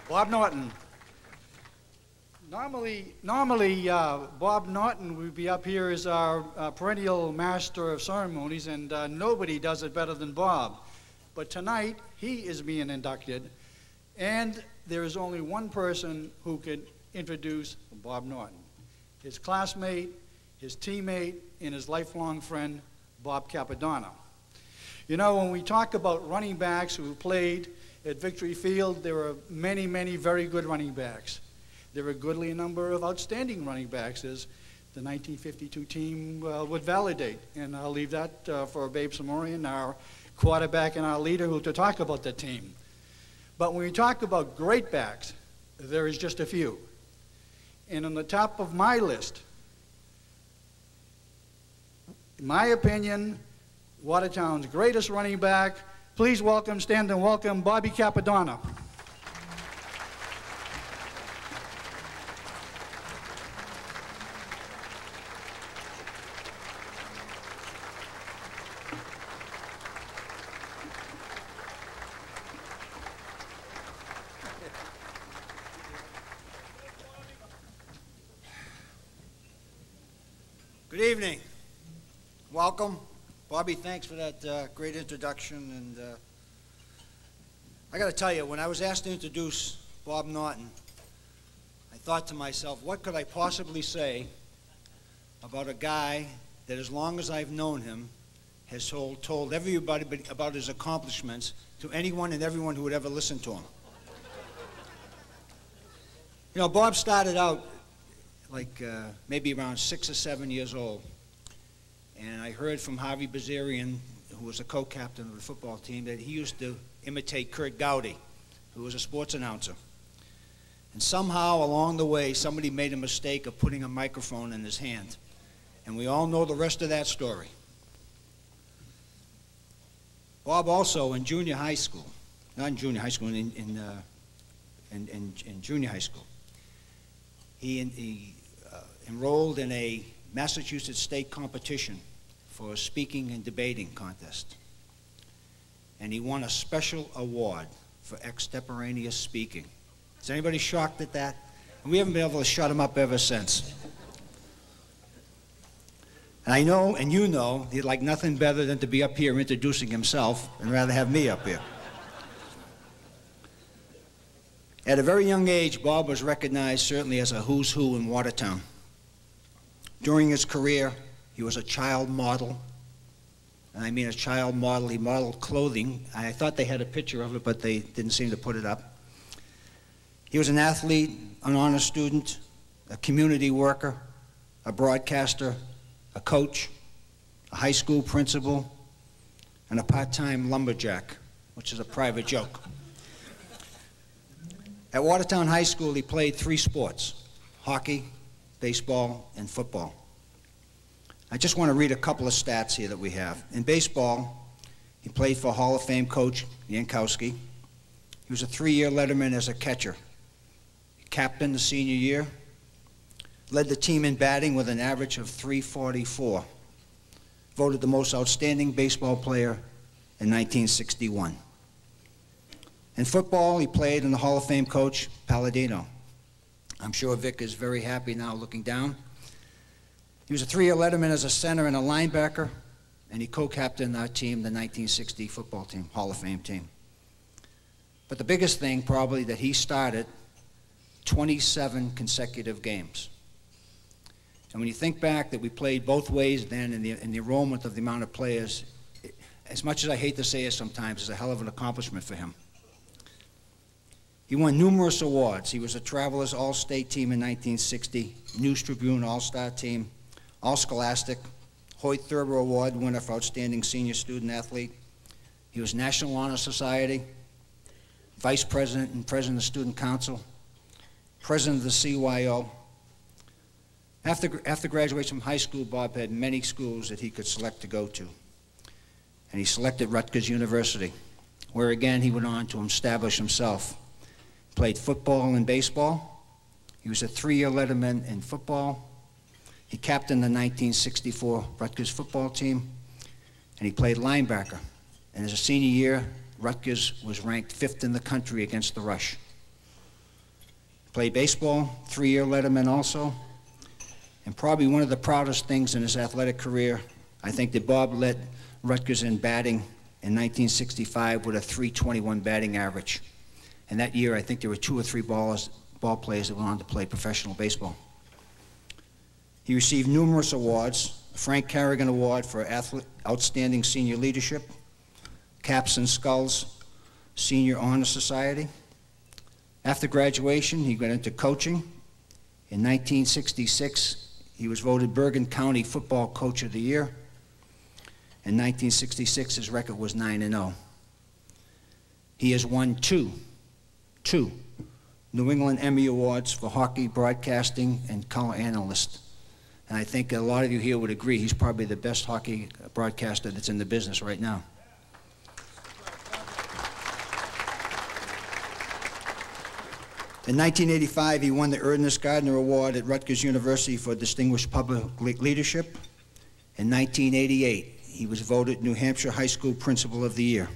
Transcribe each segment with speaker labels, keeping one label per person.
Speaker 1: Bob Norton. Normally, Bob Norton would be up here as our perennial master of ceremonies, and nobody does it better than Bob. But tonight, he is being inducted, and there is only one person who could introduce Bob Norton: his classmate, his teammate, and his lifelong friend, Bob Capadonna. You know, when we talk about running backs who played at Victory Field, there are many, many very good running backs. There are a goodly number of outstanding running backs, as the 1952 team would validate. And I'll leave that for Babe Samorian, our quarterback and our leader, who to talk about the team. But when we talk about great backs, there is just a few. And on the top of my list, in my opinion, Watertown's greatest running back, please welcome, stand and welcome, Bobby Capadonna.
Speaker 2: Good evening. Welcome. Bobby, thanks for that great introduction. And I got to tell you, when I was asked to introduce Bob Norton, I thought to myself, what could I possibly say about a guy that, as long as I've known him, has told everybody about his accomplishments to anyone and everyone who would ever listen to him. You know, Bob started out like maybe around 6 or 7 years old. And I heard from Harvey Bazarian, who was a co-captain of the football team, that he used to imitate Kurt Gowdy, who was a sports announcer. And somehow along the way, somebody made a mistake of putting a microphone in his hand. And we all know the rest of that story. Bob also, in junior high school, not in junior high school, in junior high school, he enrolled in a Massachusetts state competition for a speaking and debating contest. And he won a special award for extemporaneous speaking. Is anybody shocked at that? And we haven't been able to shut him up ever since. And I know, and you know, he'd like nothing better than to be up here introducing himself and rather have me up here. At a very young age, Bob was recognized certainly as a who's who in Watertown. During his career, he was a child model. And I mean a child model. He modeled clothing. I thought they had a picture of it, but they didn't seem to put it up. He was an athlete, an honor student, a community worker, a broadcaster, a coach, a high school principal, and a part-time lumberjack, which is a private joke. At Watertown High School, he played 3 sports: hockey, baseball, and football. I just want to read a couple of stats here that we have. In baseball, he played for Hall of Fame coach Yankowski. He was a 3-year letterman as a catcher. He captained the senior year, led the team in batting with an average of .344, voted the most outstanding baseball player in 1961. In football, he played in the Hall of Fame coach Palladino. I'm sure Vic is very happy now looking down. He was a 3-year letterman as a center and a linebacker, and he co-captained our team, the 1960 football team, Hall of Fame team. But the biggest thing probably that he started 27 consecutive games. And when you think back that we played both ways then in the enrollment of the amount of players, as much as I hate to say it sometimes, it's a hell of an accomplishment for him. He won numerous awards. He was a Travelers All-State team in 1960, News Tribune All-Star team, All-Scholastic, Hoyt Thurber Award winner for Outstanding Senior Student Athlete. He was National Honor Society, Vice President and President of the Student Council, President of the CYO. After graduation from high school, Bob had many schools that he could select to go to. And he selected Rutgers University, where again he went on to establish himself. Played football and baseball. He was a 3-year letterman in football. He captained the 1964 Rutgers football team, and he played linebacker. And as a senior year, Rutgers was ranked 5th in the country against the rush. Played baseball, 3-year letterman also. And probably one of the proudest things in his athletic career, I think that Bob led Rutgers in batting in 1965 with a .321 batting average. And that year, I think there were 2 or 3 ball players that went on to play professional baseball. He received numerous awards: the Frank Carrigan Award for Outstanding Senior Leadership, Caps and Skulls Senior Honor Society. After graduation, he got into coaching. In 1966, he was voted Bergen County Football Coach of the Year. In 1966, his record was 9-0. He has won two New England Emmy Awards for hockey broadcasting and color analyst. And I think a lot of you here would agree he's probably the best hockey broadcaster that's in the business right now. In 1985, he won the Ernest Gardner Award at Rutgers University for Distinguished Public Leadership. In 1988, he was voted New Hampshire High School Principal of the Year.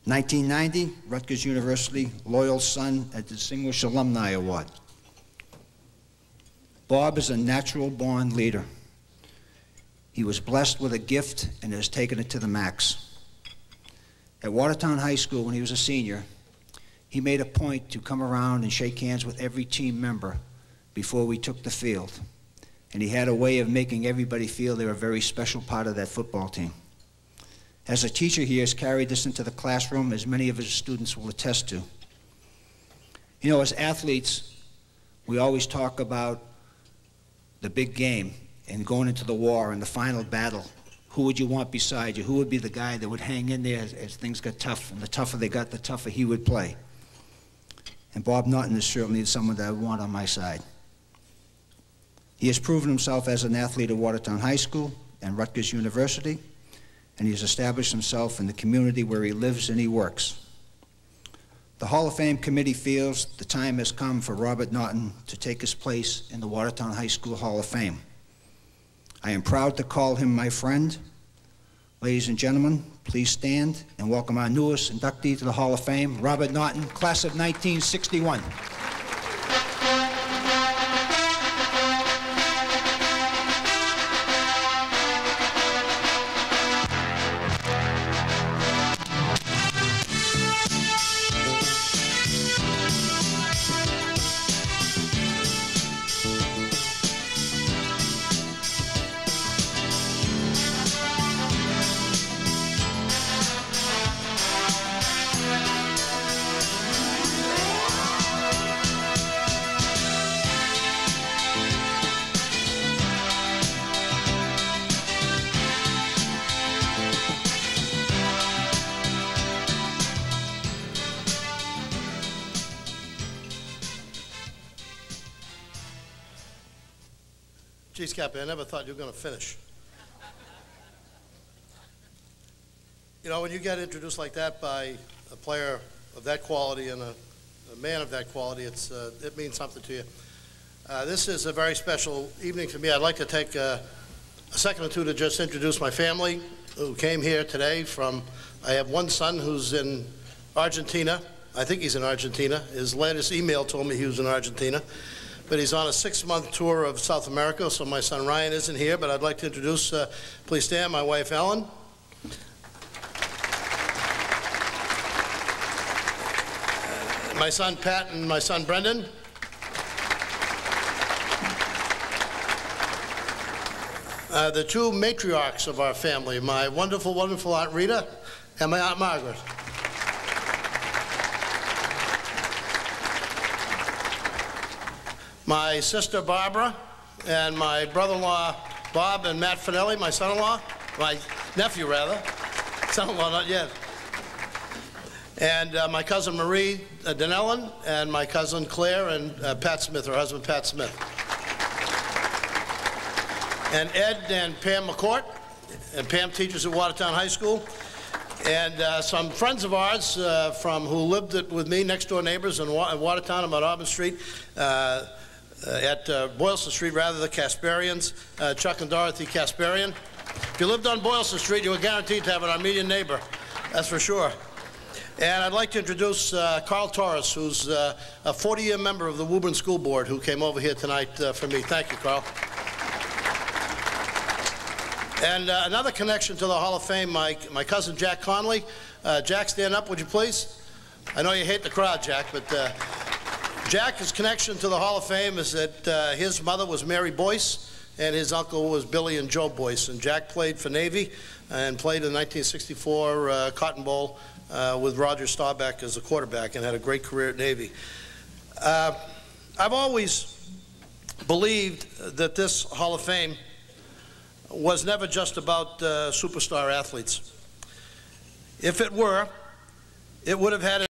Speaker 2: 1990, Rutgers University Loyal Son at the Distinguished Alumni Award. Bob is a natural-born leader. He was blessed with a gift and has taken it to the max. At Watertown High School, when he was a senior, he made a point to come around and shake hands with every team member before we took the field. And he had a way of making everybody feel they were a very special part of that football team. As a teacher, he has carried this into the classroom, as many of his students will attest to. You know, as athletes, we always talk about the big game and going into the war and the final battle. Who would you want beside you? Who would be the guy that would hang in there as things got tough? And the tougher they got, the tougher he would play. And Bob Norton is certainly someone that I want on my side. He has proven himself as an athlete at Watertown High School and Rutgers University, and he has established himself in the community where he lives and he works. The Hall of Fame committee feels the time has come for Robert Norton to take his place in the Watertown High School Hall of Fame. I am proud to call him my friend. Ladies and gentlemen, please stand and welcome our newest inductee to the Hall of Fame, Robert Norton, class of 1961.
Speaker 3: Geez, Cappy, I never thought you were going to finish. You know, when you get introduced like that by a player of that quality and a man of that quality, it means something to you. This is a very special evening for me. I'd like to take a second or two to just introduce my family who came here today from, I have one son who's in Argentina. I think he's in Argentina. His latest email told me he was in Argentina. But he's on a 6-month tour of South America, so my son Ryan isn't here, but I'd like to introduce, please stand, my wife Ellen. My son Pat and my son Brendan. The two matriarchs of our family, my wonderful, wonderful Aunt Rita and my Aunt Margaret. My sister Barbara and my brother-in-law Bob and Matt Finelli, my son-in-law, my nephew rather, son-in-law not yet, and my cousin Marie Donnellan and my cousin Claire and Pat Smith, her husband Pat Smith, and Ed and Pam McCourt, and Pam teaches at Watertown High School, and some friends of ours who lived with me, next door neighbors in Watertown about Auburn Street. At Boylston Street, rather, the Kasparians, Chuck and Dorothy Kasparian. If you lived on Boylston Street, you were guaranteed to have an Armenian neighbor, that's for sure. And I'd like to introduce Carl Torres, who's a 40-year member of the Woburn School Board, who came over here tonight for me. Thank you, Carl. And another connection to the Hall of Fame, my cousin Jack Conley. Jack, stand up, would you please? I know you hate the crowd, Jack, but Jack's connection to the Hall of Fame is that his mother was Mary Boyce, and his uncle was Billy and Joe Boyce. And Jack played for Navy and played in the 1964 Cotton Bowl with Roger Staubach as a quarterback and had a great career at Navy. I've always believed that this Hall of Fame was never just about superstar athletes. If it were, it would have had